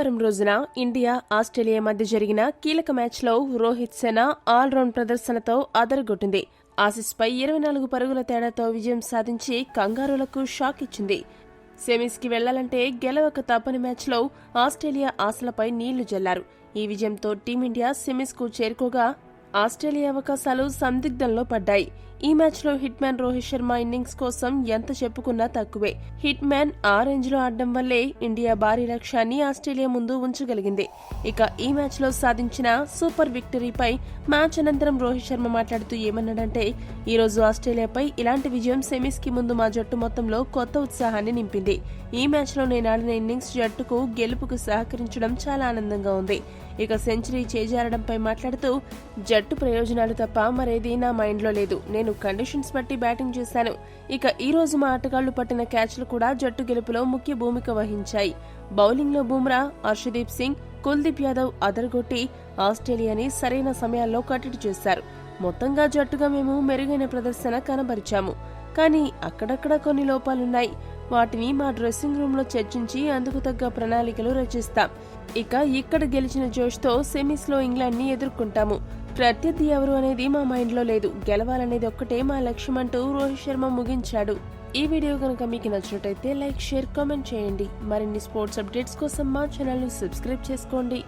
శుక్రవారం రోజున India Australia మధ్య జరిగిన కీలక మ్యాచ్లో రోహిత్ సేన ఆల్రౌండ్ ప్రదర్శనతో అదరగొట్టింది. ఆసీస్పై 24 పరుగుల తేడాతో విజయం సాధించి కంగారూలకు షాక్ ఇచ్చింది. సెమీస్కి వెళ్లాలంటే గెలవక తప్పని మ్యాచ్లో ఆస్ట్రేలియా ఆశలపై నీళ్లు జల్లారు. ఈ విజయంతో టీమిండియా సెమీస్కు చేరుకోగా ఆస్ట్రేలియా అవకాశాలు సందిగ్ధంలో పడ్డాయి. ఈ మ్యాచ్లో hit man Rohit Sharma innings కోసం ఎంత చెప్పుకున్నా తక్కువే. హిట్ మ్యాన్ ఆ రేంజ్లో ఆడడం వల్లే ఇండియా భారీ లక్ష్యాన్ని ఆస్ట్రేలియా ముందు ఉంచగలిగింది. ఇక ఈ మ్యాచ్లో సాధించిన సూపర్ విక్టరీపై మ్యాచ్ అనంతరం రోహిత్ శర్మ మాట్లాడుతూ ఏమన్నాడంటే, ఈ రోజు ఆస్ట్రేలియాపై ఇలాంటి విజయం సెమీస్కి ముందు మా జట్టు మొత్తంలో కొత్త ఉత్సాహాన్ని నింపింది. ఈ మ్యాచ్లో నేను ఆడిన ఇన్నింగ్స్ జట్టుకు గెలుపుకు సహకరించడం చాలా ఆనందంగా ఉంది. ఇక సెంచరీ చేజారడంపై మాట్లాడుతూ, జట్టు ప్రయోజనాలు తప్ప మరేదీ నా మైండ్లో లేదు. నేను కండిషన్స్ బట్టి బ్యాటింగ్ చేశాను. ఇక ఈ రోజు మా ఆటగాళ్లు పట్టిన క్యాచ్లు కూడా జట్టు గెలుపులో ముఖ్య భూమిక వహించాయి. బౌలింగ్లో బుమ్రా, హర్షదీప్ సింగ్, కుల్దీప్ యాదవ్ అదరగొట్టి ఆస్ట్రేలియాని సరైన సమయాల్లో కట్టడి చేశారు. మొత్తంగా జట్టుగా మేము మెరుగైన ప్రదర్శన కనబరిచాము. కానీ అక్కడక్కడ కొన్ని లోపాలున్నాయి. వాటిని మా డ్రెస్సింగ్ రూమ్ లో చర్చించి అందుకు తగ్గ ప్రణాళికలు రచిస్తాం. ఇక ఇక్కడ గెలిచిన జోష్తో సెమీస్ లో ఇంగ్లాండ్ ని ఎదుర్కొంటాము. ప్రత్యర్థి ఎవరు అనేది మా మైండ్ లో లేదు. గెలవాలనేది ఒక్కటే మా లక్ష్యం అంటూ రోహిత్ శర్మ ముగించాడు. ఈ వీడియో కనుక మీకు నచ్చినట్టయితే లైక్, షేర్, కామెంట్ చేయండి. మరిన్ని స్పోర్ట్స్ అప్డేట్స్ కోసం మా ఛానల్ ని సబ్స్క్రైబ్ చేసుకోండి.